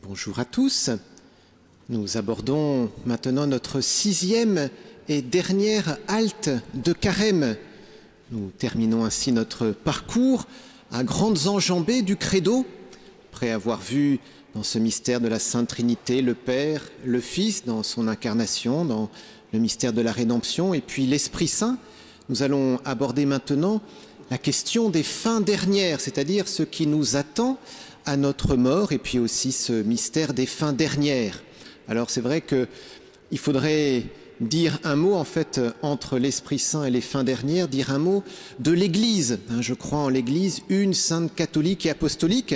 Bonjour à tous. Nous abordons maintenant notre 6e et dernière halte de Carême. Nous terminons ainsi notre parcours à grandes enjambées du Credo, après avoir vu dans ce mystère de la Sainte Trinité le Père, le Fils dans son incarnation, dans le mystère de la rédemption, et puis l'Esprit Saint. Nous allons aborder maintenant la question des fins dernières, c'est-à-dire ce qui nous attend à notre mort, et puis aussi ce mystère des fins dernières. Alors c'est vrai qu'il faudrait dire un mot en fait entre l'Esprit Saint et les fins dernières, dire un mot de l'Église. Je crois en l'Église, une sainte catholique et apostolique.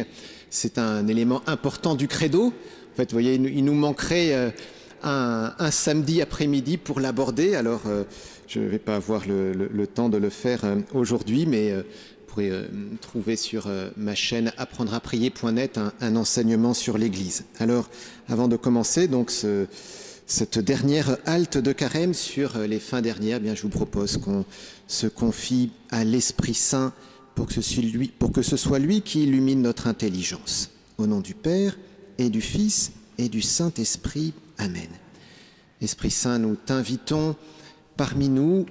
C'est un élément important du credo. En fait, vous voyez, il nous manquerait un samedi après-midi pour l'aborder. Alors je ne vais pas avoir le temps de le faire aujourd'hui, mais vous pourrez trouver sur ma chaîne apprendre-à-prier.net un enseignement sur l'Église. Alors, avant de commencer donc cette dernière halte de Carême sur les fins dernières, eh bien, je vous propose qu'on se confie à l'Esprit Saint pour que ce soit lui qui illumine notre intelligence. Au nom du Père et du Fils et du Saint-Esprit. Amen. Esprit Saint, nous t'invitons parmi nous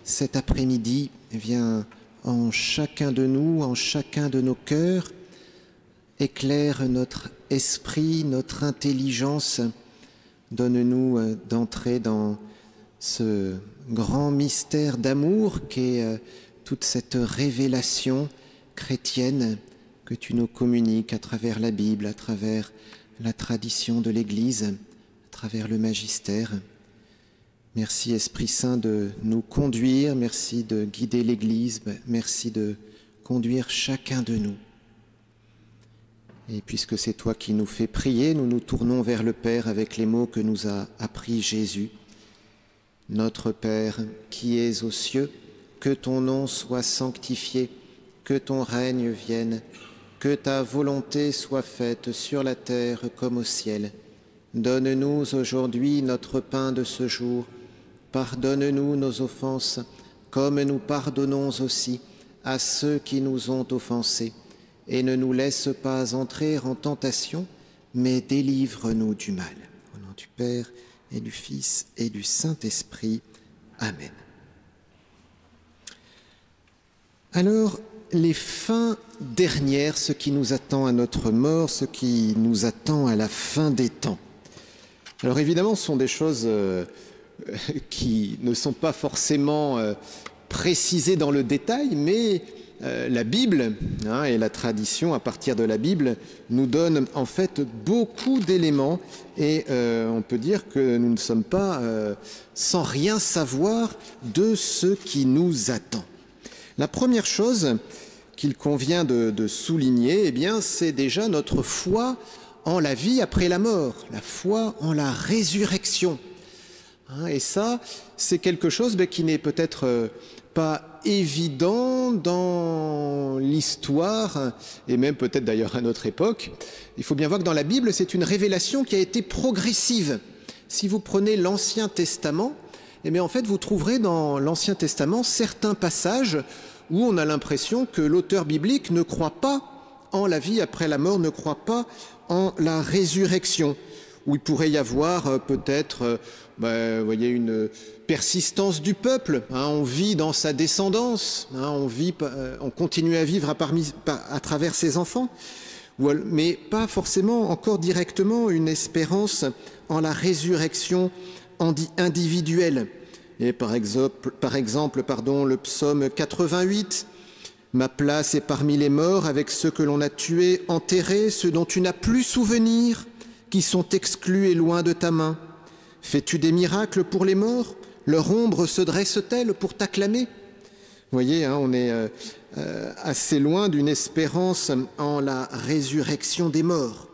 cet après-midi. Viens en chacun de nous, en chacun de nos cœurs, éclaire notre esprit, notre intelligence. Donne-nous d'entrer dans ce grand mystère d'amour qu'est toute cette révélation chrétienne que tu nous communiques à travers la Bible, à travers la tradition de l'Église, à travers le magistère. Merci Esprit Saint de nous conduire, merci de guider l'Église, merci de conduire chacun de nous. Et puisque c'est toi qui nous fais prier, nous nous tournons vers le Père avec les mots que nous a appris Jésus. Notre Père, qui es aux cieux, que ton nom soit sanctifié, que ton règne vienne, que ta volonté soit faite sur la terre comme au ciel. Donne-nous aujourd'hui notre pain de ce jour. Pardonne-nous nos offenses, comme nous pardonnons aussi à ceux qui nous ont offensés. Et ne nous laisse pas entrer en tentation, mais délivre-nous du mal. Au nom du Père et du Fils et du Saint-Esprit. Amen. Alors, les fins dernières, ce qui nous attend à notre mort, ce qui nous attend à la fin des temps. Alors évidemment, ce sont des choses qui ne sont pas forcément précisées dans le détail, mais la Bible et la tradition à partir de la Bible nous donnent en fait beaucoup d'éléments et on peut dire que nous ne sommes pas sans rien savoir de ce qui nous attend. La première chose qu'il convient de souligner, eh bien, c'est déjà notre foi en la vie après la mort, la foi en la résurrection. Et ça, c'est quelque chose qui n'est peut-être pas évident dans l'histoire, et même peut-être d'ailleurs à notre époque. Il faut bien voir que dans la Bible, c'est une révélation qui a été progressive. Si vous prenez l'Ancien Testament, eh bien en fait, vous trouverez dans l'Ancien Testament certains passages où on a l'impression que l'auteur biblique ne croit pas en la vie après la mort, ne croit pas en la résurrection, où il pourrait y avoir peut-être vous voyez, une persistance du peuple, on vit dans sa descendance, on continue à vivre à travers ses enfants, mais pas forcément encore directement une espérance en la résurrection individuelle. Et par exemple, le psaume 88, « Ma place est parmi les morts, avec ceux que l'on a tués, enterrés, ceux dont tu n'as plus souvenir, qui sont exclus et loin de ta main. Fais-tu des miracles pour les morts? Leur ombre se dresse-t-elle pour t'acclamer ?» Vous voyez, on est assez loin d'une espérance en la résurrection des morts.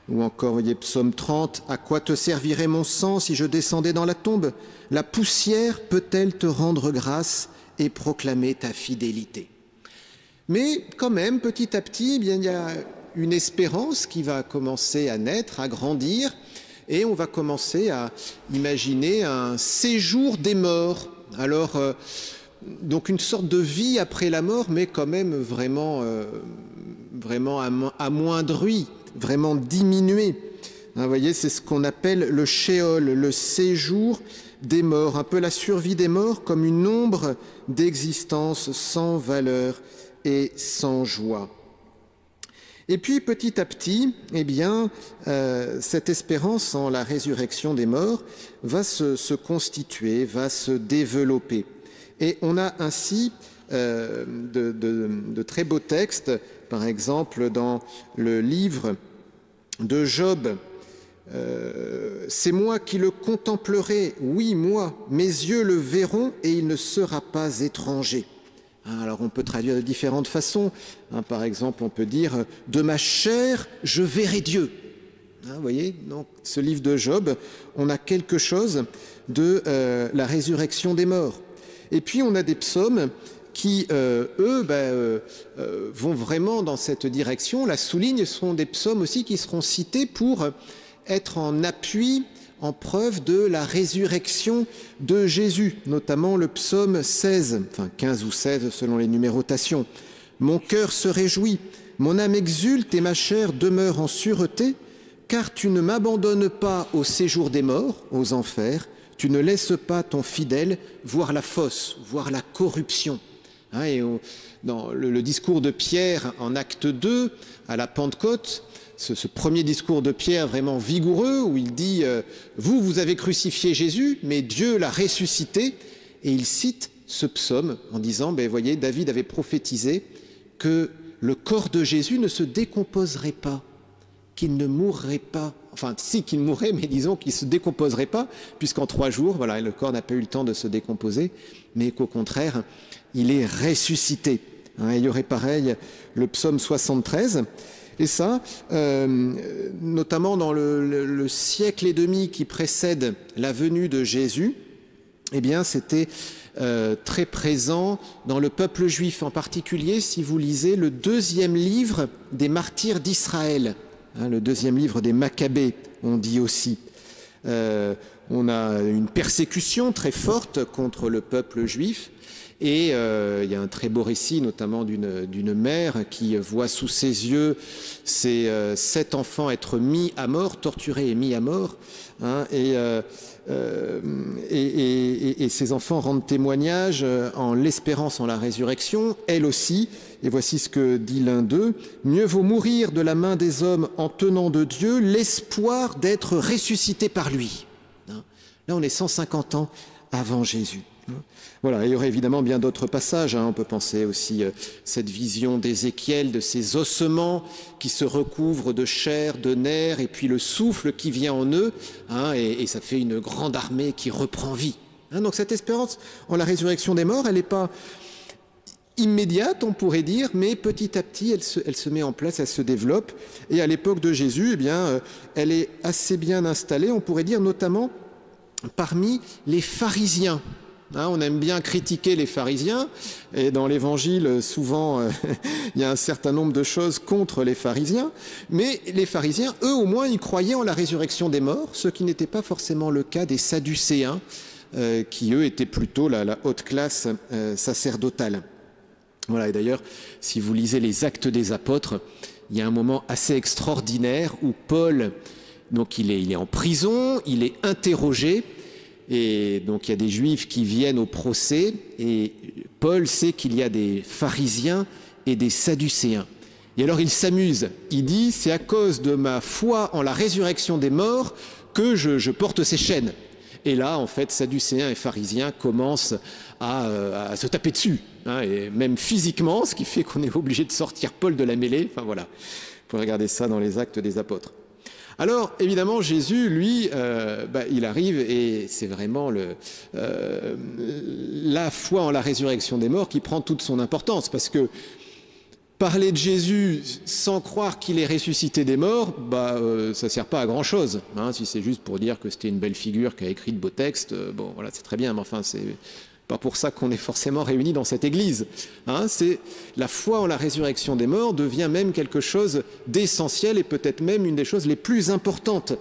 Ou encore, vous voyez, psaume 30, « À quoi te servirait mon sang si je descendais dans la tombe? La poussière peut-elle te rendre grâce et proclamer ta fidélité ?» Mais quand même, petit à petit, eh bien, il y a une espérance qui va commencer à naître, à grandir, et on va commencer à imaginer un séjour des morts. Alors, donc une sorte de vie après la mort, mais quand même vraiment amoindrie. vraiment diminué. Vous voyez, c'est ce qu'on appelle le Sheol, le séjour des morts, un peu la survie des morts comme une ombre d'existence sans valeur et sans joie. Et puis petit à petit, eh bien, cette espérance en la résurrection des morts va se constituer, va se développer. Et on a ainsi de très beaux textes, par exemple dans le livre de Job. C'est moi qui le contemplerai, oui moi, mes yeux le verront et il ne sera pas étranger. Alors on peut traduire de différentes façons. Par exemple, on peut dire « de ma chair, je verrai Dieu ». Vous voyez, donc ce livre de Job, on a quelque chose de la résurrection des morts. Et puis on a des psaumes qui, eux, vont vraiment dans cette direction. La souligne, ce sont des psaumes aussi qui seront cités pour être en appui, en preuve de la résurrection de Jésus, notamment le psaume 16, enfin 15 ou 16 selon les numérotations. « Mon cœur se réjouit, mon âme exulte et ma chair demeure en sûreté, car tu ne m'abandonnes pas au séjour des morts, aux enfers, tu ne laisses pas ton fidèle voir la fosse, voir la corruption. » Et dans le discours de Pierre en acte 2, à la Pentecôte, ce premier discours de Pierre vraiment vigoureux où il dit vous avez crucifié Jésus, mais Dieu l'a ressuscité. Et il cite ce psaume en disant voyez, David avait prophétisé que le corps de Jésus ne se décomposerait pas, qu'il ne mourrait pas. Enfin, si qu'il mourrait, mais disons qu'il ne se décomposerait pas, puisqu'en 3 jours, voilà, le corps n'a pas eu le temps de se décomposer, mais qu'au contraire, il est ressuscité. Il y aurait pareil le psaume 73. Et ça, notamment dans le siècle et demi qui précède la venue de Jésus, eh bien, c'était très présent dans le peuple juif, en particulier si vous lisez le 2e livre des martyrs d'Israël, le 2e livre des Maccabées, on dit aussi. On a une persécution très forte contre le peuple juif. Et il y a un très beau récit, notamment d'une mère qui voit sous ses yeux ses 7 enfants être mis à mort, torturés et mis à mort. Et ces enfants rendent témoignage en l'espérance en la résurrection, elle aussi. Et voici ce que dit l'un d'eux. « Mieux vaut mourir de la main des hommes en tenant de Dieu l'espoir d'être ressuscité par lui. » Là, on est 150 ans avant Jésus. Voilà, il y aurait évidemment bien d'autres passages. On peut penser aussi cette vision d'Ézéchiel, de ces ossements qui se recouvrent de chair, de nerfs, et puis le souffle qui vient en eux, et ça fait une grande armée qui reprend vie. Donc cette espérance en la résurrection des morts, elle n'est pas immédiate, on pourrait dire, mais petit à petit, elle se met en place, elle se développe. Et à l'époque de Jésus, eh bien, elle est assez bien installée, on pourrait dire, notamment parmi les pharisiens. On aime bien critiquer les pharisiens, et dans l'évangile, souvent, il y a un certain nombre de choses contre les pharisiens, mais les pharisiens, eux, au moins, ils croyaient en la résurrection des morts, ce qui n'était pas forcément le cas des sadducéens, qui, eux, étaient plutôt la haute classe sacerdotale. Voilà, et d'ailleurs, si vous lisez les Actes des Apôtres, il y a un moment assez extraordinaire où Paul, donc il est en prison, il est interrogé. Et donc il y a des Juifs qui viennent au procès et Paul sait qu'il y a des pharisiens et des sadducéens. Et alors il s'amuse, il dit « c'est à cause de ma foi en la résurrection des morts que je porte ces chaînes ». Et là, en fait, sadducéens et pharisiens commencent à se taper dessus, et même physiquement, ce qui fait qu'on est obligé de sortir Paul de la mêlée. Enfin voilà, vous pouvez regarder ça dans les Actes des Apôtres. Alors, évidemment, Jésus, lui, il arrive et c'est vraiment la foi en la résurrection des morts qui prend toute son importance. Parce que parler de Jésus sans croire qu'il est ressuscité des morts, ça ne sert pas à grand-chose. Si c'est juste pour dire que c'était une belle figure qui a écrit de beaux textes, bon, voilà, c'est très bien, mais enfin, c'est pas pour ça qu'on est forcément réunis dans cette église. C'est la foi en la résurrection des morts devient même quelque chose d'essentiel et peut-être même une des choses les plus importantes.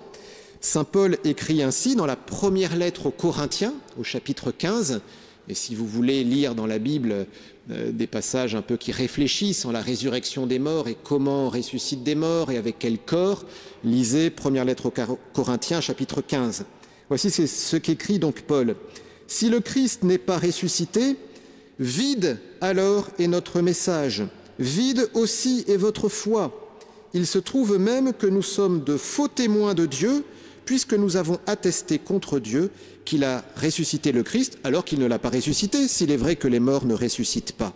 Saint Paul écrit ainsi dans la première lettre aux Corinthiens, au chapitre 15, et si vous voulez lire dans la Bible des passages un peu qui réfléchissent en la résurrection des morts et comment on ressuscite des morts et avec quel corps. Lisez première lettre aux Corinthiens, chapitre 15. Voici ce qu'écrit donc Paul. « Si le Christ n'est pas ressuscité, vide alors est notre message, vide aussi est votre foi. Il se trouve même que nous sommes de faux témoins de Dieu, puisque nous avons attesté contre Dieu qu'il a ressuscité le Christ, alors qu'il ne l'a pas ressuscité, s'il est vrai que les morts ne ressuscitent pas.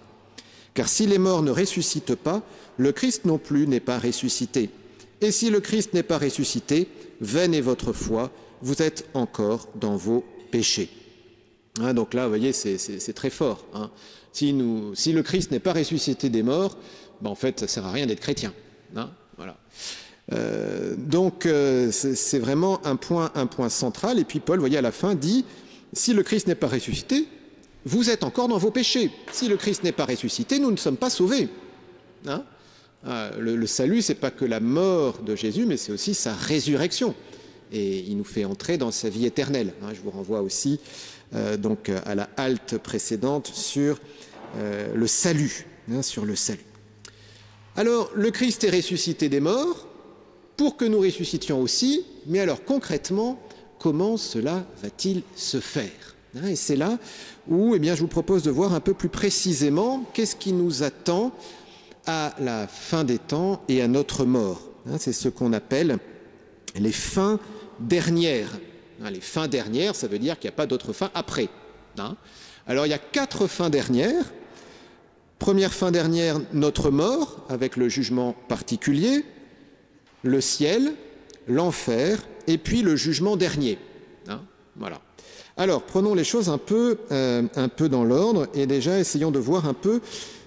Car si les morts ne ressuscitent pas, le Christ non plus n'est pas ressuscité. Et si le Christ n'est pas ressuscité, vaine est votre foi, vous êtes encore dans vos péchés. » Donc là, vous voyez, c'est très fort. Si le Christ n'est pas ressuscité des morts, en fait, ça ne sert à rien d'être chrétien. Voilà. Donc c'est vraiment un point central. Et puis Paul, vous voyez, à la fin dit, si le Christ n'est pas ressuscité, vous êtes encore dans vos péchés. Si le Christ n'est pas ressuscité, nous ne sommes pas sauvés. Le salut, c'est pas que la mort de Jésus, mais c'est aussi sa résurrection. Et il nous fait entrer dans sa vie éternelle. Je vous renvoie aussi donc à la halte précédente sur le salut, sur le salut. Alors, le Christ est ressuscité des morts pour que nous ressuscitions aussi, mais alors concrètement, comment cela va-t-il se faire? Et c'est là où je vous propose de voir un peu plus précisément qu'est-ce qui nous attend à la fin des temps et à notre mort. C'est ce qu'on appelle les fins dernières. Les fins dernières, ça veut dire qu'il n'y a pas d'autre fin après. Alors, il y a 4 fins dernières. Première fin dernière, notre mort, avec le jugement particulier, le ciel, l'enfer, et puis le jugement dernier. Voilà. Alors, prenons les choses un peu dans l'ordre, et déjà essayons de voir un peu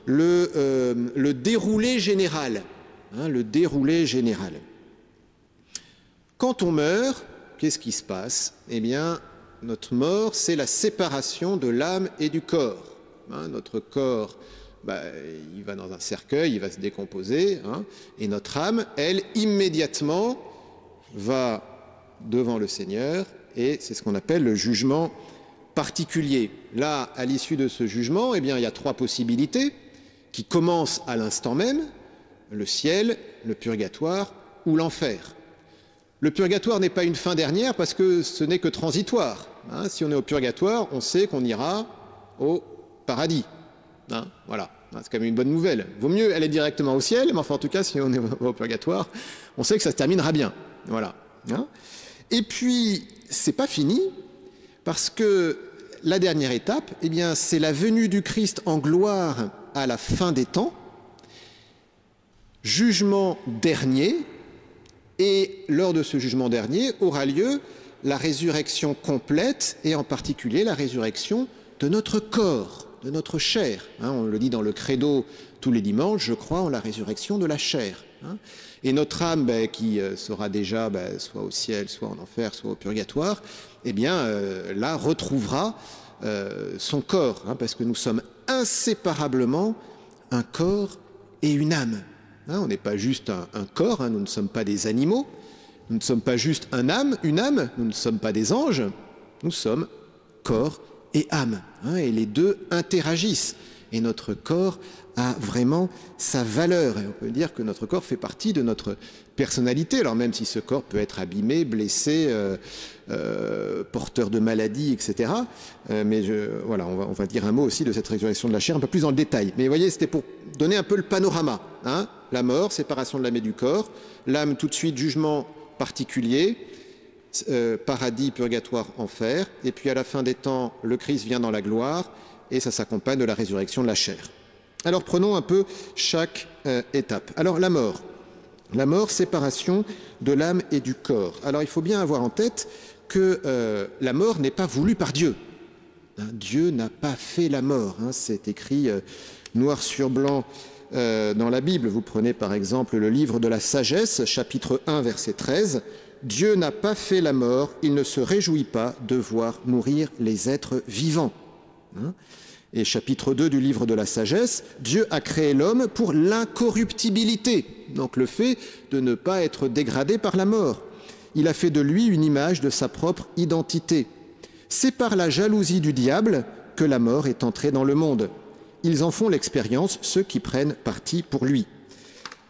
le déroulé général. Le déroulé général. Quand on meurt, qu'est-ce qui se passe? Eh bien, notre mort, c'est la séparation de l'âme et du corps. Notre corps, il va dans un cercueil, il va se décomposer, et notre âme, elle, immédiatement, va devant le Seigneur, et c'est ce qu'on appelle le jugement particulier. Là, à l'issue de ce jugement, il y a 3 possibilités qui commencent à l'instant même, le ciel, le purgatoire ou l'enfer. Le purgatoire n'est pas une fin dernière parce que ce n'est que transitoire. Si on est au purgatoire, on sait qu'on ira au paradis. Voilà, c'est quand même une bonne nouvelle. Vaut mieux aller directement au ciel, mais enfin en tout cas, si on est au purgatoire, on sait que ça se terminera bien. Voilà. Et puis, c'est pas fini, parce que la dernière étape, c'est la venue du Christ en gloire à la fin des temps, jugement dernier, et lors de ce jugement dernier aura lieu la résurrection complète, et en particulier la résurrection de notre corps, de notre chair. On le dit dans le credo tous les dimanches, je crois en la résurrection de la chair. Et notre âme, qui sera déjà soit au ciel, soit en enfer, soit au purgatoire, là retrouvera son corps, parce que nous sommes inséparablement un corps et une âme. On n'est pas juste un corps, nous ne sommes pas des animaux, nous ne sommes pas juste une âme, nous ne sommes pas des anges, nous sommes corps et âme, et les deux interagissent, et notre corps a vraiment sa valeur, et on peut dire que notre corps fait partie de notre personnalité, alors même si ce corps peut être abîmé, blessé, porteur de maladies, etc. Mais voilà, on va dire un mot aussi de cette résurrection de la chair, un peu plus dans le détail. Mais vous voyez, c'était pour donner un peu le panorama. La mort, séparation de l'âme et du corps, l'âme tout de suite, jugement particulier, paradis, purgatoire, enfer, et puis à la fin des temps, le Christ vient dans la gloire, et ça s'accompagne de la résurrection de la chair. Alors prenons un peu chaque étape. Alors la mort, séparation de l'âme et du corps. Alors il faut bien avoir en tête que la mort n'est pas voulue par Dieu. Dieu n'a pas fait la mort. C'est écrit noir sur blanc dans la Bible. Vous prenez par exemple le livre de la sagesse, chapitre 1, verset 13. Dieu n'a pas fait la mort, il ne se réjouit pas de voir mourir les êtres vivants. Et chapitre 2 du livre de la sagesse, Dieu a créé l'homme pour l'incorruptibilité, donc le fait de ne pas être dégradé par la mort. Il a fait de lui une image de sa propre identité. C'est par la jalousie du diable que la mort est entrée dans le monde. ils en font l'expérience, ceux qui prennent parti pour lui.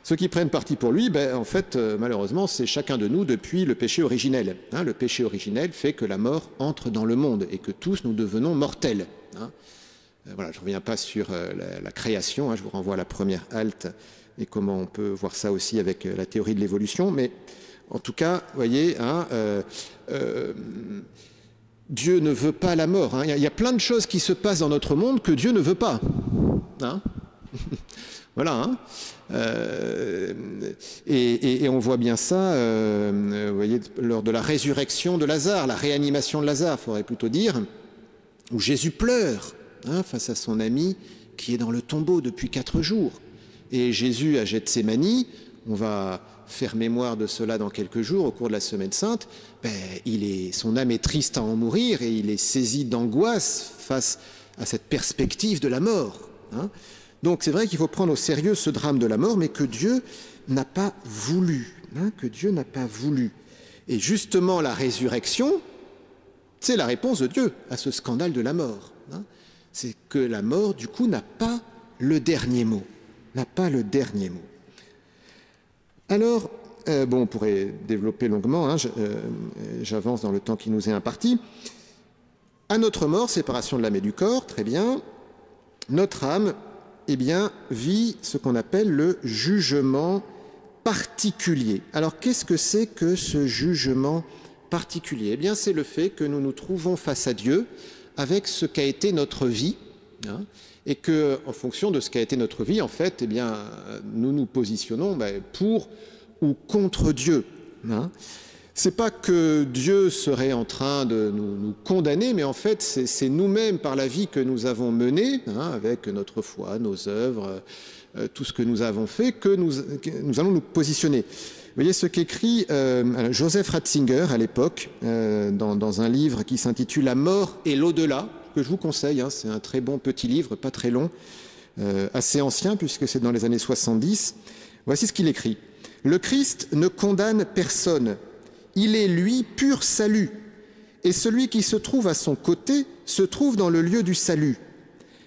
Ceux qui prennent parti pour lui, en fait, malheureusement, c'est chacun de nous depuis le péché originel. Le péché originel fait que la mort entre dans le monde et que tous nous devenons mortels. Voilà, je ne reviens pas sur la création, je vous renvoie à la première halte et comment on peut voir ça aussi avec la théorie de l'évolution. Mais en tout cas, vous voyez, Dieu ne veut pas la mort. Il y a plein de choses qui se passent dans notre monde que Dieu ne veut pas. Voilà. Et on voit bien ça, vous voyez, lors de la résurrection de Lazare, la réanimation de Lazare, il faudrait plutôt dire, où Jésus pleure face à son ami qui est dans le tombeau depuis 4 jours. Et Jésus à Gethsémani, on va faire mémoire de cela dans quelques jours au cours de la Semaine Sainte, son âme est triste à en mourir et il est saisi d'angoisse face à cette perspective de la mort. Donc c'est vrai qu'il faut prendre au sérieux ce drame de la mort, mais que Dieu n'a pas voulu. Que Dieu n'a pas voulu. Et justement, la résurrection, c'est la réponse de Dieu à ce scandale de la mort. C'est que la mort, du coup, n'a pas le dernier mot. N'a pas le dernier mot. Alors, on pourrait développer longuement, j'avance dans le temps qui nous est imparti. À notre mort, séparation de l'âme et du corps, très bien, notre âme, vit ce qu'on appelle le jugement particulier. Alors, qu'est-ce que c'est que ce jugement particulier ? C'est le fait que nous nous trouvons face à Dieu avec ce qu'a été notre vie, et que, en fonction de ce qu'a été notre vie, en fait, nous nous positionnons pour ou contre Dieu. C'est pas que Dieu serait en train de nous condamner, mais en fait, c'est nous-mêmes, par la vie que nous avons menée, avec notre foi, nos œuvres, tout ce que nous avons fait, que nous allons nous positionner. Vous voyez ce qu'écrit Joseph Ratzinger à l'époque, dans un livre qui s'intitule « La mort et l'au-delà », que je vous conseille, c'est un très bon petit livre, pas très long, assez ancien, puisque c'est dans les années 70. Voici ce qu'il écrit. « Le Christ ne condamne personne. Il est, lui, pur salut, et celui qui se trouve à son côté se trouve dans le lieu du salut.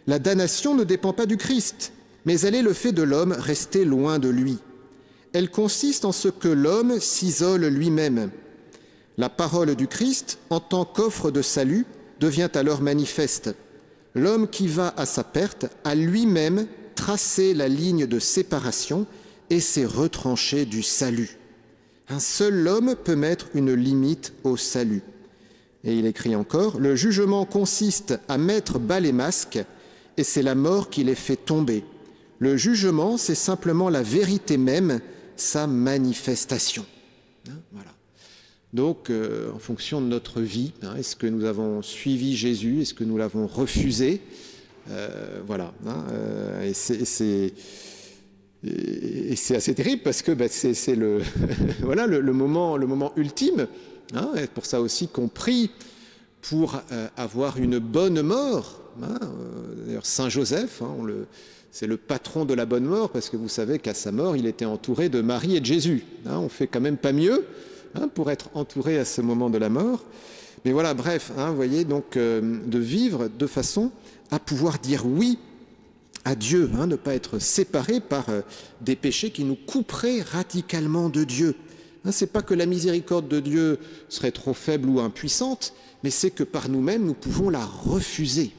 La damnation ne dépend pas du Christ, mais elle est le fait de l'homme resté loin de lui. Elle consiste en ce que l'homme s'isole lui-même. La parole du Christ, en tant qu'offre de salut, devient alors manifeste. L'homme qui va à sa perte a lui-même tracé la ligne de séparation et s'est retranché du salut. Un seul homme peut mettre une limite au salut. » Et il écrit encore, « Le jugement consiste à mettre bas les masques, et c'est la mort qui les fait tomber. Le jugement, c'est simplement la vérité même, sa manifestation. » Voilà. Donc, en fonction de notre vie, est-ce que nous avons suivi Jésus? Est-ce que nous l'avons refusé? Voilà. Et c'est assez terrible parce que c'est le, voilà, le moment ultime. Et pour ça aussi qu'on prie pour avoir une bonne mort. D'ailleurs, Saint Joseph, c'est le patron de la bonne mort parce que vous savez qu'à sa mort, il était entouré de Marie et de Jésus. On fait quand même pas mieux pour être entouré à ce moment de la mort. Mais voilà, bref, vous voyez, donc de vivre de façon à pouvoir dire oui à Dieu, ne pas être séparé par des péchés qui nous couperaient radicalement de Dieu. C'est pas que la miséricorde de Dieu serait trop faible ou impuissante, mais c'est que par nous-mêmes, nous pouvons la refuser.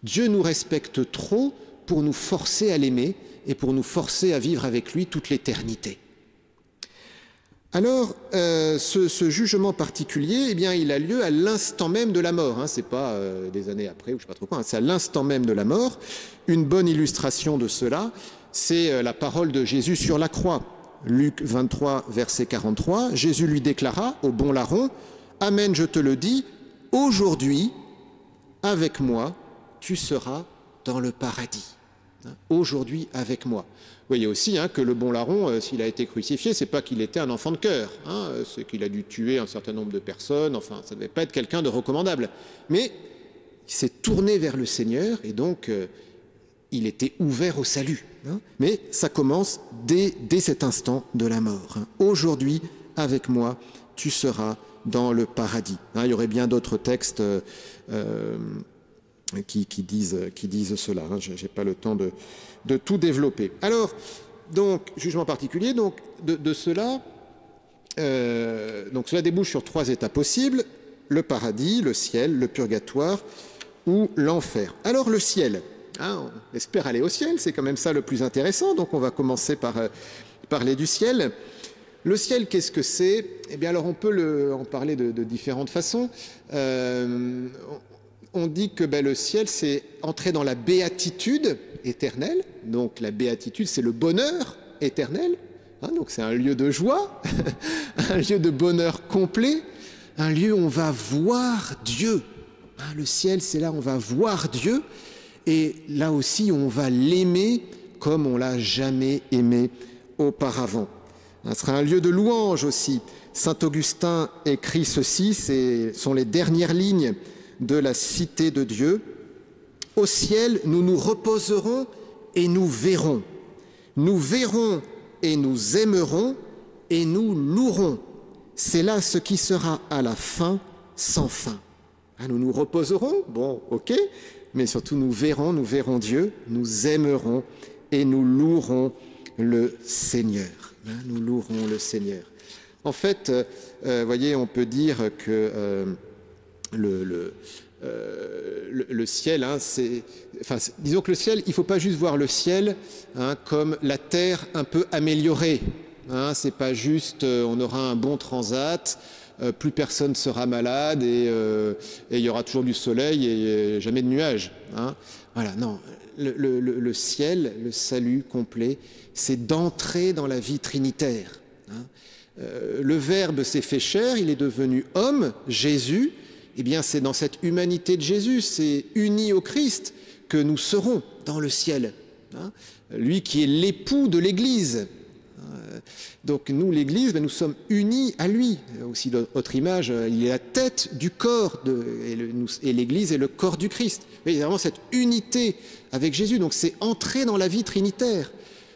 Dieu nous respecte trop pour nous forcer à l'aimer et pour nous forcer à vivre avec lui toute l'éternité. Alors, ce jugement particulier, il a lieu à l'instant même de la mort. C'est pas des années après ou je sais pas trop quoi. C'est à l'instant même de la mort. Une bonne illustration de cela, c'est la parole de Jésus sur la croix. Luc 23, verset 43. Jésus lui déclara au bon larron, « Amen, je te le dis, aujourd'hui, avec moi, tu seras dans le paradis. » Aujourd'hui, avec moi. Vous voyez aussi que le bon larron, s'il a été crucifié, c'est pas qu'il était un enfant de cœur, c'est qu'il a dû tuer un certain nombre de personnes, enfin, ça ne devait pas être quelqu'un de recommandable. Mais il s'est tourné vers le Seigneur et donc il était ouvert au salut. Mais ça commence dès cet instant de la mort. Aujourd'hui, avec moi, tu seras dans le paradis. Il y aurait bien d'autres textes qui disent cela. Hein. Je n'ai pas le temps de tout développer. Alors, donc, jugement particulier, donc, de cela, donc cela débouche sur 3 états possibles, le paradis, le ciel, le purgatoire ou l'enfer. Alors, le ciel, hein, on espère aller au ciel, c'est quand même ça le plus intéressant, donc on va commencer par parler du ciel. Le ciel, qu'est-ce que c'est? Eh bien, alors on peut en parler de différentes façons. On dit que le ciel, c'est entrer dans la béatitude éternelle. Donc la béatitude, c'est le bonheur éternel. Hein, donc c'est un lieu de joie, un lieu de bonheur complet, un lieu où on va voir Dieu. Hein, le ciel, c'est là où on va voir Dieu. Et là aussi, on va l'aimer comme on l'a jamais aimé auparavant. Ce sera un lieu de louange aussi. Saint Augustin écrit ceci, ce sont les dernières lignes de la cité de Dieu. Au ciel, nous nous reposerons et nous verrons. Nous verrons et nous aimerons et nous louerons. C'est là ce qui sera à la fin sans fin. Nous nous reposerons, bon, ok, mais surtout nous verrons Dieu, nous aimerons et nous louerons le Seigneur. Nous louerons le Seigneur. En fait, voyez, on peut dire que le ciel, hein, disons que le ciel, il ne faut pas juste voir le ciel comme la terre un peu améliorée. Hein, c'est pas juste on aura un bon transat, plus personne sera malade et il y aura toujours du soleil et jamais de nuages. Hein. Voilà, non. Le ciel, le salut complet, c'est d'entrer dans la vie trinitaire. Hein. Le Verbe s'est fait chair, il est devenu homme, Jésus. Eh bien, c'est dans cette humanité de Jésus, c'est uni au Christ que nous serons dans le ciel. Hein. Lui qui est l'époux de l'Église. Donc nous, l'Église, nous sommes unis à lui. Aussi d'autres images, il est la tête du corps, et l'Église est le corps du Christ. Mais il y a vraiment cette unité avec Jésus. Donc c'est entrer dans la vie trinitaire,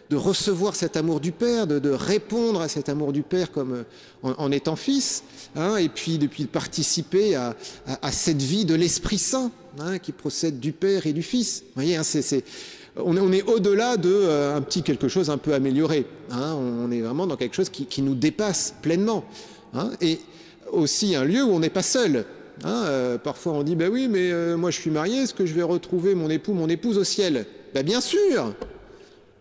de recevoir cet amour du Père, de répondre à cet amour du Père comme en étant fils, hein, et puis de participer à cette vie de l'Esprit Saint, hein, qui procède du Père et du Fils. Vous voyez, hein, on est au-delà de un petit quelque chose un peu amélioré. Hein, on est vraiment dans quelque chose qui nous dépasse pleinement. Hein, et aussi un lieu où on n'est pas seul. Hein, parfois on dit, oui, mais moi je suis marié, est-ce que je vais retrouver mon époux, mon épouse au ciel? Bien sûr!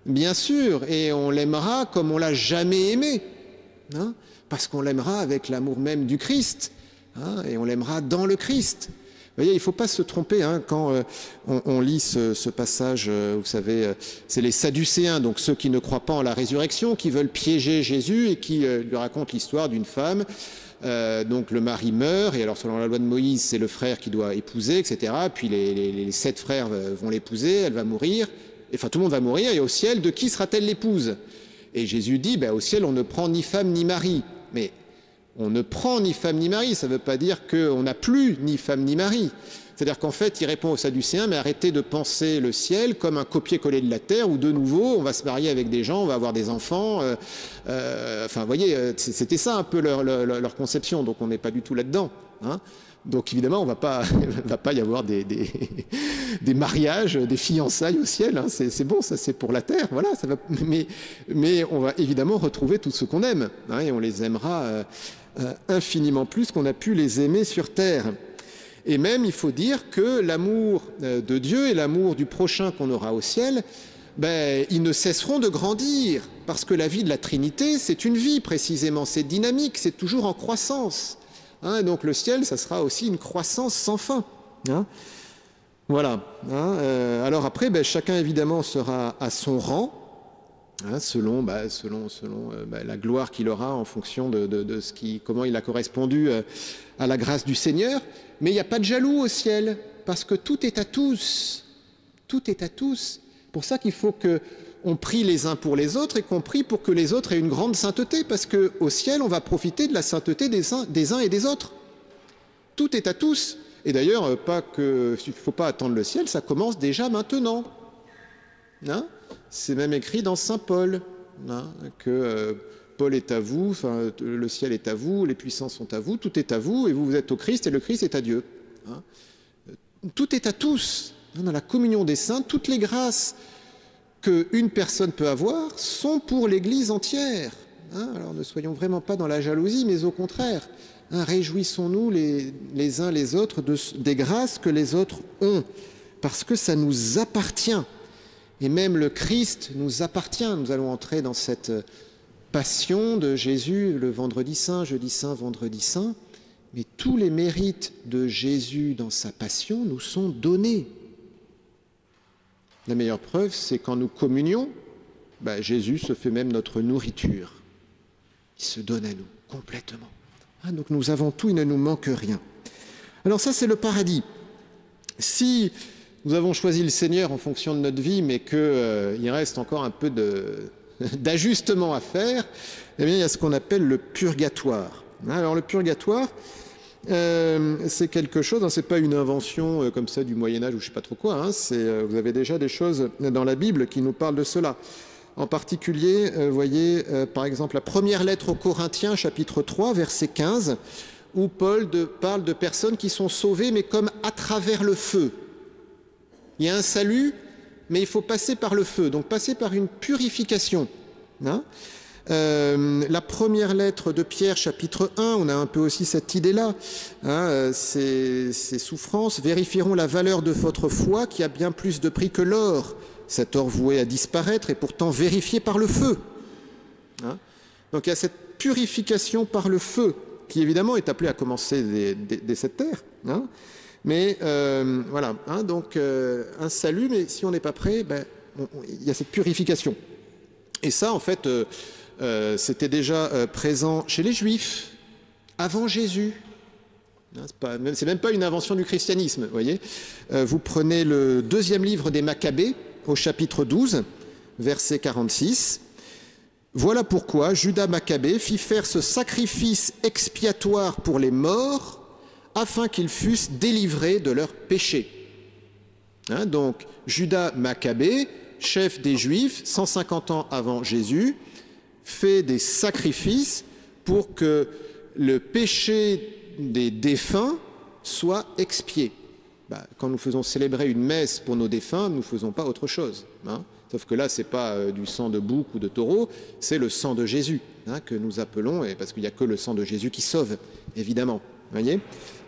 Bien sûr, et on l'aimera comme on l'a jamais aimé, hein, parce qu'on l'aimera avec l'amour même du Christ, hein, et on l'aimera dans le Christ. Vous voyez, il ne faut pas se tromper hein, quand on lit ce passage, vous savez, c'est les Sadducéens, donc ceux qui ne croient pas en la résurrection, qui veulent piéger Jésus et qui lui racontent l'histoire d'une femme. Donc le mari meurt, et alors selon la loi de Moïse, c'est le frère qui doit épouser, etc. Puis les 7 frères vont l'épouser, elle va mourir. Enfin, tout le monde va mourir, et au ciel, de qui sera-t-elle l'épouse? Et Jésus dit, au ciel, on ne prend ni femme ni mari. Mais on ne prend ni femme ni mari, ça ne veut pas dire qu'on n'a plus ni femme ni mari. C'est-à-dire qu'en fait, il répond aux Sadducéens, mais arrêtez de penser le ciel comme un copier-coller de la terre, où de nouveau, on va se marier avec des gens, on va avoir des enfants. Enfin, vous voyez, c'était ça un peu leur conception, donc on n'est pas du tout là-dedans. Hein. Donc évidemment, il ne va pas y avoir des mariages, des fiançailles au ciel. Hein. C'est bon, ça c'est pour la terre, voilà. Ça va, mais on va évidemment retrouver tout ce qu'on aime, hein, et on les aimera infiniment plus qu'on a pu les aimer sur terre. Et même, il faut dire que l'amour de Dieu et l'amour du prochain qu'on aura au ciel, ils ne cesseront de grandir, parce que la vie de la Trinité, c'est une vie précisément, c'est dynamique, c'est toujours en croissance. Hein, donc le ciel, ça sera aussi une croissance sans fin. Hein. Voilà. Hein, alors après, chacun évidemment sera à son rang, hein, selon la gloire qu'il aura en fonction de comment il a correspondu à la grâce du Seigneur. Mais il n'y a pas de jaloux au ciel, parce que tout est à tous. Tout est à tous. C'est pour ça qu'il faut qu'on prie les uns pour les autres et qu'on prie pour que les autres aient une grande sainteté, parce qu'au ciel, on va profiter de la sainteté des uns et des autres. Tout est à tous. Et d'ailleurs, il ne faut pas attendre le ciel, ça commence déjà maintenant. Hein, c'est même écrit dans Saint Paul, hein, que Paul est à vous, enfin, le ciel est à vous, les puissances sont à vous, tout est à vous, et vous êtes au Christ, et le Christ est à Dieu. Hein. tout est à tous. Dans la communion des saints, toutes les grâces qu'une personne peut avoir sont pour l'Église entière. Alors ne soyons vraiment pas dans la jalousie, mais au contraire, réjouissons-nous les uns les autres des grâces que les autres ont, parce que ça nous appartient. Et même le Christ nous appartient. Nous allons entrer dans cette passion de Jésus le vendredi saint, jeudi saint, vendredi saint. Mais tous les mérites de Jésus dans sa passion nous sont donnés. La meilleure preuve, c'est quand nous communions, Jésus se fait même notre nourriture. Il se donne à nous complètement. Donc nous avons tout, il ne nous manque rien. Alors ça, c'est le paradis. Si nous avons choisi le Seigneur en fonction de notre vie, mais qu'il reste encore un peu d'ajustement à faire, eh bien, il y a ce qu'on appelle le purgatoire. Alors le purgatoire, c'est quelque chose, c'est pas une invention comme ça du Moyen-Âge ou je sais pas trop quoi, vous avez déjà des choses dans la Bible qui nous parlent de cela. En particulier, voyez par exemple la première lettre aux Corinthiens, chapitre 3, verset 15, où Paul parle de personnes qui sont sauvées, mais comme à travers le feu. Il y a un salut, mais il faut passer par le feu, donc passer par une purification. La première lettre de Pierre, chapitre 1, on a un peu aussi cette idée-là. Ces souffrances vérifieront la valeur de votre foi qui a bien plus de prix que l'or. Cet or voué à disparaître est pourtant vérifié par le feu. Donc il y a cette purification par le feu qui évidemment est appelée à commencer dès cette terre. Mais voilà, donc un salut, mais si on n'est pas prêt, il y a cette purification. Et ça, en fait, c'était déjà présent chez les Juifs, avant Jésus. C'est même pas une invention du christianisme, vous voyez. Vous prenez le deuxième livre des Maccabées, au chapitre 12, verset 46. Voilà pourquoi Judas Maccabée fit faire ce sacrifice expiatoire pour les morts, afin qu'ils fussent délivrés de leurs péchés. Donc, Judas Maccabée, chef des Juifs, 150 ans avant Jésus, fait des sacrifices pour que le péché des défunts soit expié. Quand nous faisons célébrer une messe pour nos défunts, nous ne faisons pas autre chose. Sauf que là, ce n'est pas du sang de bouc ou de taureau, c'est le sang de Jésus que nous appelons, parce qu'il n'y a que le sang de Jésus qui sauve, évidemment. Voyez,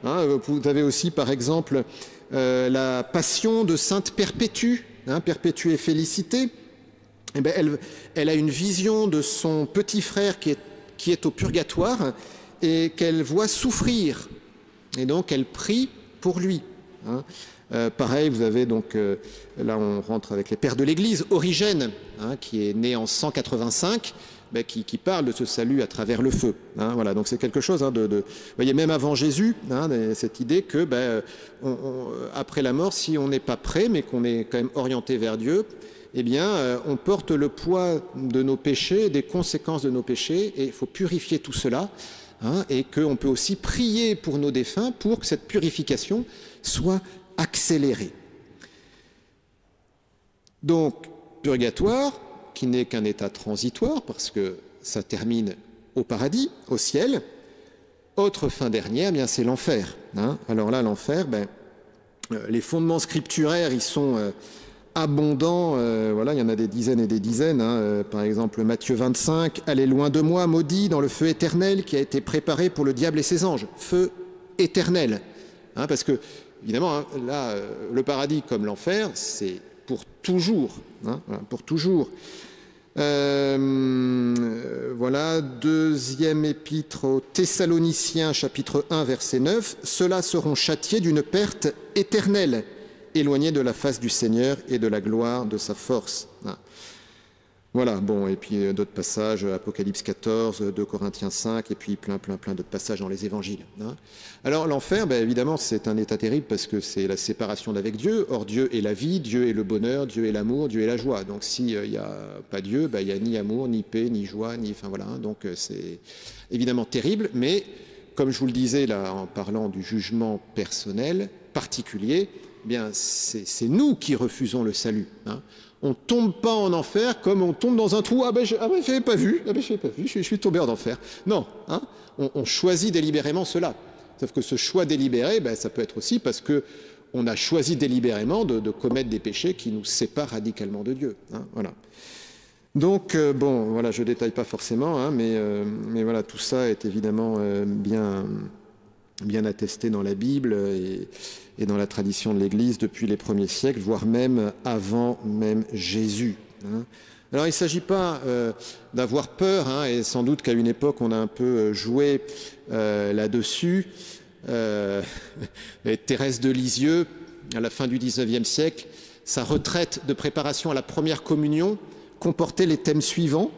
vous avez aussi, par exemple, la passion de Sainte Perpétue, Perpétue et Félicité. Elle a une vision de son petit frère qui est au purgatoire et qu'elle voit souffrir. Et donc, elle prie pour lui. Pareil, vous avez donc, là on rentre avec les pères de l'Église, Origène, qui est né en 185, qui parle de ce salut à travers le feu. Voilà, donc c'est quelque chose vous voyez, même avant Jésus, cette idée que après la mort, si on n'est pas prêt, mais qu'on est quand même orienté vers Dieu, eh bien, on porte le poids de nos péchés, des conséquences de nos péchés, et il faut purifier tout cela, et qu'on peut aussi prier pour nos défunts pour que cette purification soit accélérée. Donc, purgatoire, qui n'est qu'un état transitoire, parce que ça termine au paradis, au ciel. Autre fin dernière, bien c'est l'enfer. Alors là, l'enfer, les fondements scripturaires, ils sont abondants. Voilà, il y en a des dizaines et des dizaines. Par exemple, Matthieu 25, « Allez loin de moi, maudit, dans le feu éternel qui a été préparé pour le diable et ses anges. » Feu éternel. Parce que, évidemment, là, le paradis comme l'enfer, c'est pour toujours. Pour toujours. Voilà, deuxième épître aux Thessaloniciens, chapitre 1, verset 9. « Ceux-là seront châtiés d'une perte éternelle, éloignés de la face du Seigneur et de la gloire de sa force. » Voilà, bon, et puis d'autres passages, Apocalypse 14, 2 Corinthiens 5, et puis plein d'autres passages dans les évangiles. Alors l'enfer, évidemment, c'est un état terrible parce que c'est la séparation d'avec Dieu. Or, Dieu est la vie, Dieu est le bonheur, Dieu est l'amour, Dieu est la joie. Donc s'il n'y a pas Dieu, il n'y a ni amour, ni paix, ni joie, enfin voilà. Donc c'est évidemment terrible, mais comme je vous le disais là en parlant du jugement personnel particulier, bien c'est nous qui refusons le salut. On ne tombe pas en enfer comme on tombe dans un trou. Je n'avais pas vu, je suis tombé en enfer. Non, on choisit délibérément cela. Sauf que ce choix délibéré, ça peut être aussi parce que on a choisi délibérément de commettre des péchés qui nous séparent radicalement de Dieu. Hein, voilà. Donc, bon, voilà, je ne détaille pas forcément, hein, mais voilà, tout ça est évidemment bien attesté dans la Bible et dans la tradition de l'Église depuis les premiers siècles, voire même avant même Jésus. Hein. Alors, il ne s'agit pas d'avoir peur, hein, et sans doute qu'à une époque, on a un peu joué là-dessus. Thérèse de Lisieux, à la fin du XIXe siècle, sa retraite de préparation à la première communion comportait les thèmes suivants.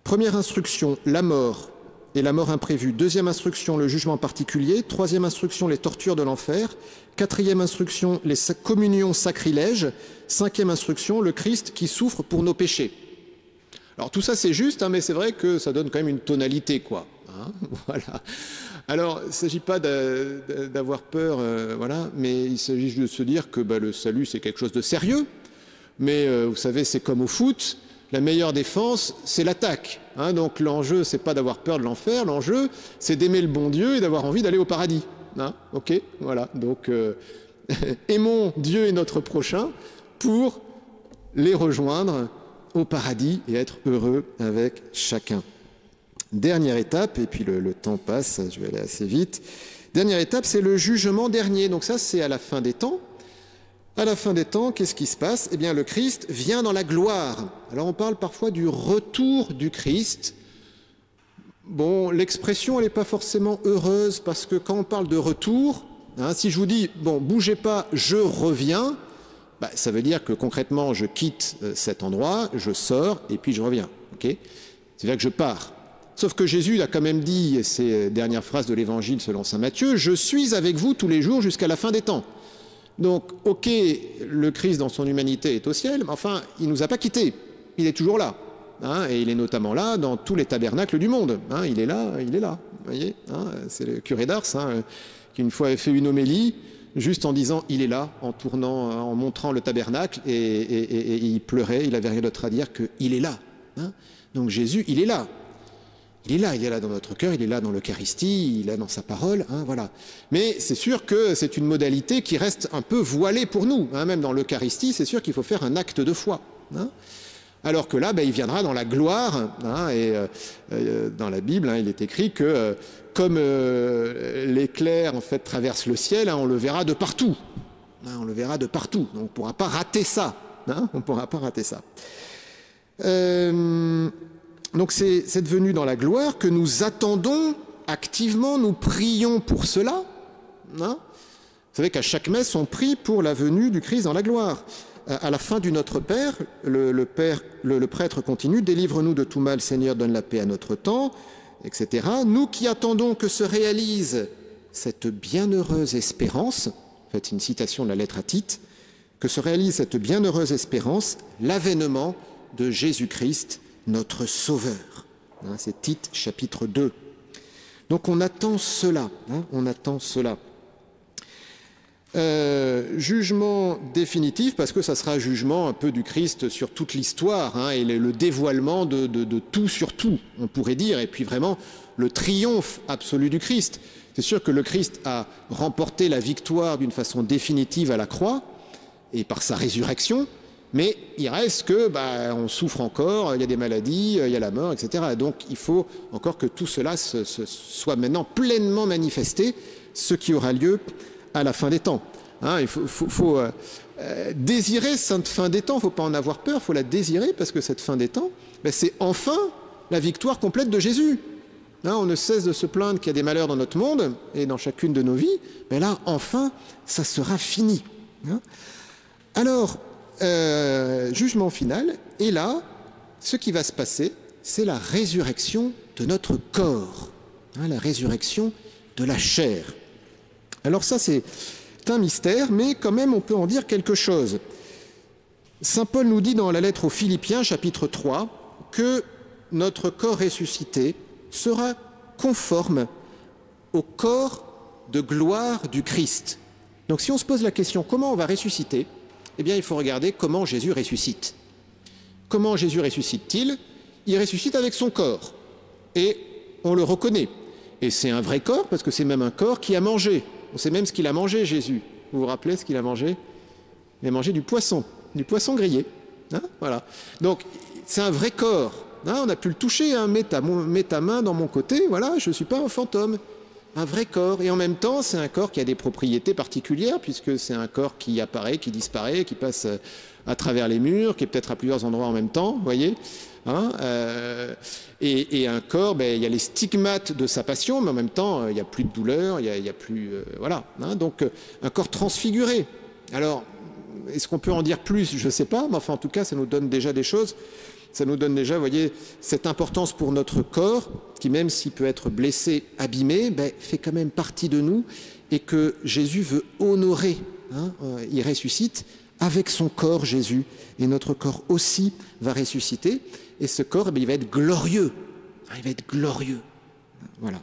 Première instruction, la mort et la mort imprévue. Deuxième instruction, le jugement particulier. Troisième instruction, les tortures de l'enfer. Quatrième instruction, les communions sacrilèges. Cinquième instruction, le Christ qui souffre pour nos péchés. Alors tout ça c'est juste, hein, mais c'est vrai que ça donne quand même une tonalité, quoi. Hein, voilà. Alors il ne s'agit pas d'avoir peur, voilà, mais il s'agit juste de se dire que le salut c'est quelque chose de sérieux. Mais vous savez, c'est comme au foot, la meilleure défense, c'est l'attaque. Hein, donc l'enjeu, c'est pas d'avoir peur de l'enfer, l'enjeu, c'est d'aimer le bon Dieu et d'avoir envie d'aller au paradis. Hein, ok, voilà. Donc aimons Dieu et notre prochain pour les rejoindre au paradis et être heureux avec chacun. Dernière étape, et puis le temps passe, je vais aller assez vite. Dernière étape, c'est le jugement dernier. Donc ça, c'est à la fin des temps. À la fin des temps, qu'est-ce qui se passe? Eh bien, le Christ vient dans la gloire. Alors, on parle parfois du retour du Christ. Bon, l'expression, elle n'est pas forcément heureuse, parce que quand on parle de retour, hein, si je vous dis, bon, bougez pas, je reviens, ça veut dire que concrètement, je quitte cet endroit, je sors, et puis je reviens. Okay, c'est-à-dire que je pars. Sauf que Jésus a quand même dit, et ces dernières phrases de l'Évangile selon saint Matthieu, « Je suis avec vous tous les jours jusqu'à la fin des temps ». Donc, ok, le Christ dans son humanité est au ciel, mais enfin, il ne nous a pas quittés. Il est toujours là. Hein, et il est notamment là dans tous les tabernacles du monde. Hein, il est là, il est là. Vous voyez, hein, c'est le curé d'Ars qui une fois avait fait une homélie, juste en disant il est là, en tournant, en montrant le tabernacle, et il pleurait, il avait rien d'autre à dire qu'il est là. Hein. Donc Jésus, il est là. Il est là dans notre cœur, il est là dans l'Eucharistie, il est là dans sa parole, hein, voilà. Mais c'est sûr que c'est une modalité qui reste un peu voilée pour nous, hein, même dans l'Eucharistie, c'est sûr qu'il faut faire un acte de foi. Hein. Alors que là, il viendra dans la gloire, hein, et dans la Bible, hein, il est écrit que comme l'éclair en fait traverse le ciel, hein, on le verra de partout. Hein, on le verra de partout, donc on ne pourra pas rater ça. Hein, on ne pourra pas rater ça. Donc c'est devenu dans la gloire que nous attendons activement, nous prions pour cela. Hein. Vous savez qu'à chaque messe, on prie pour la venue du Christ dans la gloire. À la fin du Notre Père, le prêtre continue, « Délivre-nous de tout mal, Seigneur, donne la paix à notre temps », etc. Nous qui attendons que se réalise cette bienheureuse espérance, en fait, une citation de la lettre à Tite, que se réalise cette bienheureuse espérance, l'avènement de Jésus-Christ, notre Sauveur. Hein, c'est Tite, chapitre 2. Donc on attend cela, hein, on attend cela. Jugement définitif, parce que ça sera jugement un peu du Christ sur toute l'histoire, hein, et le dévoilement de tout sur tout, on pourrait dire, et puis vraiment le triomphe absolu du Christ. C'est sûr que le Christ a remporté la victoire d'une façon définitive à la croix, et par sa résurrection, mais il reste que on souffre encore, il y a des maladies, il y a la mort, etc. Donc il faut encore que tout cela soit maintenant pleinement manifesté, ce qui aura lieu à la fin des temps. Hein, il faut désirer cette fin des temps, il ne faut pas en avoir peur, il faut la désirer, parce que cette fin des temps, c'est enfin la victoire complète de Jésus. Hein, on ne cesse de se plaindre qu'il y a des malheurs dans notre monde et dans chacune de nos vies, mais là, enfin, ça sera fini. Hein. Alors, jugement final, et là, ce qui va se passer, c'est la résurrection de notre corps, hein, la résurrection de la chair. Alors ça, c'est un mystère, mais quand même, on peut en dire quelque chose. Saint Paul nous dit dans la lettre aux Philippiens, chapitre 3, que notre corps ressuscité sera conforme au corps de gloire du Christ. Donc si on se pose la question, comment on va ressusciter? Eh bien, il faut regarder comment Jésus ressuscite. Comment Jésus ressuscite-t-il? Il ressuscite avec son corps, et on le reconnaît. Et c'est un vrai corps, parce que c'est même un corps qui a mangé. On sait même ce qu'il a mangé, Jésus. Vous vous rappelez ce qu'il a mangé? Il a mangé du poisson grillé. Hein, voilà. Donc, c'est un vrai corps. Hein, on a pu le toucher. Hein, mets ta main dans mon côté. Voilà, je ne suis pas un fantôme. Un vrai corps. Et en même temps, c'est un corps qui a des propriétés particulières, puisque c'est un corps qui apparaît, qui disparaît, qui passe à travers les murs, qui est peut-être à plusieurs endroits en même temps, vous voyez. Hein, et un corps, ben, il y a les stigmates de sa passion, mais en même temps, il n'y a plus de douleur, il y a plus... voilà. Hein, donc, un corps transfiguré. Alors, est-ce qu'on peut en dire plus? Je ne sais pas, mais enfin, en tout cas, ça nous donne déjà des choses. Ça nous donne déjà, vous voyez, cette importance pour notre corps, qui même s'il peut être blessé, abîmé, ben, fait quand même partie de nous, et que Jésus veut honorer. Hein, il ressuscite avec son corps, Jésus, et notre corps aussi va ressusciter, et ce corps, eh bien, il va être glorieux. Il va être glorieux. Voilà.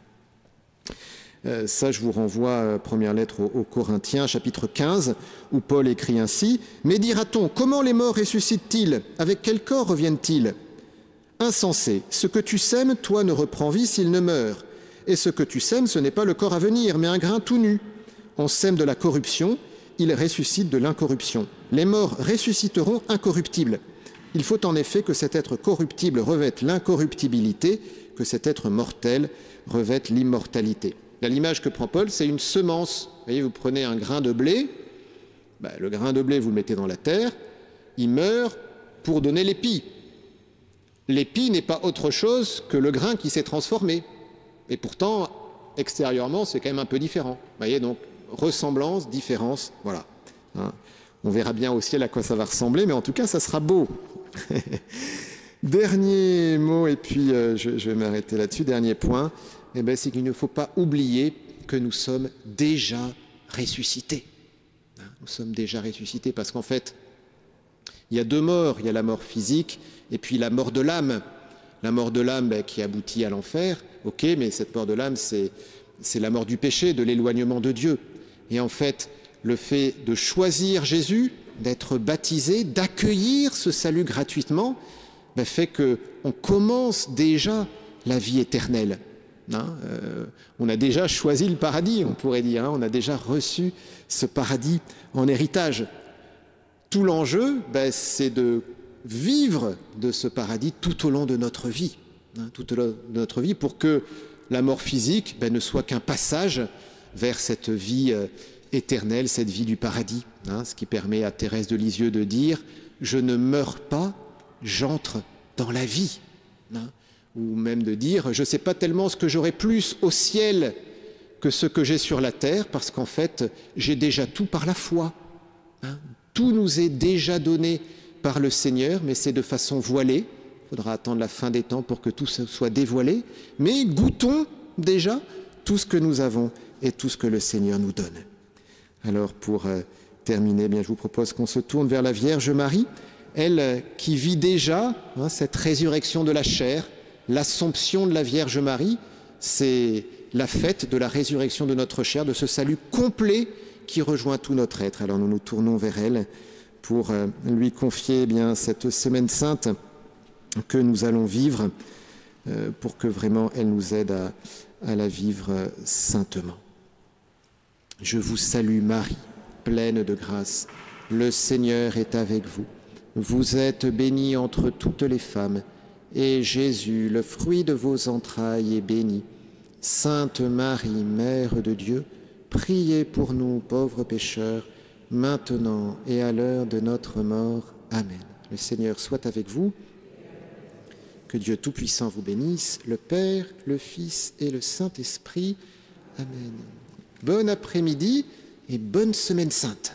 Ça, je vous renvoie, première lettre aux Corinthiens, chapitre 15, où Paul écrit ainsi. « Mais dira-t-on, comment les morts ressuscitent-ils? Avec quel corps reviennent-ils? Insensé, ce que tu sèmes, toi, ne reprend vie s'il ne meurt. Et ce que tu sèmes, ce n'est pas le corps à venir, mais un grain tout nu. On sème de la corruption, il ressuscite de l'incorruption. Les morts ressusciteront incorruptibles. Il faut en effet que cet être corruptible revête l'incorruptibilité, que cet être mortel revête l'immortalité. » Là, l'image que prend Paul, c'est une semence. Vous voyez, vous prenez un grain de blé, ben, le grain de blé, vous le mettez dans la terre, il meurt pour donner l'épi. L'épi n'est pas autre chose que le grain qui s'est transformé. Et pourtant, extérieurement, c'est quand même un peu différent. Vous voyez, donc, ressemblance, différence, voilà. Hein, on verra bien au ciel à quoi ça va ressembler, mais en tout cas, ça sera beau. Dernier mot, et puis je vais m'arrêter là-dessus, dernier point. Eh bien, c'est qu'il ne faut pas oublier que nous sommes déjà ressuscités. Nous sommes déjà ressuscités parce qu'en fait, il y a deux morts. Il y a la mort physique et puis la mort de l'âme. La mort de l'âme ben, qui aboutit à l'enfer, ok, mais cette mort de l'âme, c'est la mort du péché, de l'éloignement de Dieu. Et en fait, le fait de choisir Jésus, d'être baptisé, d'accueillir ce salut gratuitement, ben, fait qu'on commence déjà la vie éternelle. Hein, on a déjà choisi le paradis, on pourrait dire, hein, on a déjà reçu ce paradis en héritage. Tout l'enjeu, ben, c'est de vivre de ce paradis tout au long de notre vie, hein, tout au long de notre vie, pour que la mort physique ben, ne soit qu'un passage vers cette vie éternelle, cette vie du paradis, hein, ce qui permet à Thérèse de Lisieux de dire « Je ne meurs pas, j'entre dans la vie hein ». Ou même de dire, je ne sais pas tellement ce que j'aurai plus au ciel que ce que j'ai sur la terre, parce qu'en fait, j'ai déjà tout par la foi. Hein. Tout nous est déjà donné par le Seigneur, mais c'est de façon voilée. Il faudra attendre la fin des temps pour que tout soit dévoilé. Mais goûtons déjà tout ce que nous avons et tout ce que le Seigneur nous donne. Alors, pour terminer, eh bien, je vous propose qu'on se tourne vers la Vierge Marie, elle qui vit déjà hein, cette résurrection de la chair. L'Assomption de la Vierge Marie, c'est la fête de la résurrection de notre chair, de ce salut complet qui rejoint tout notre être. Alors nous nous tournons vers elle pour lui confier eh bien, cette semaine sainte que nous allons vivre, pour que vraiment elle nous aide à la vivre saintement. Je vous salue Marie, pleine de grâce, le Seigneur est avec vous. Vous êtes bénie entre toutes les femmes, et Jésus, le fruit de vos entrailles, est béni. Sainte Marie, Mère de Dieu, priez pour nous pauvres pécheurs, maintenant et à l'heure de notre mort. Amen. Le Seigneur soit avec vous. Que Dieu Tout-Puissant vous bénisse, le Père, le Fils et le Saint-Esprit. Amen. Bon après-midi et bonne semaine sainte.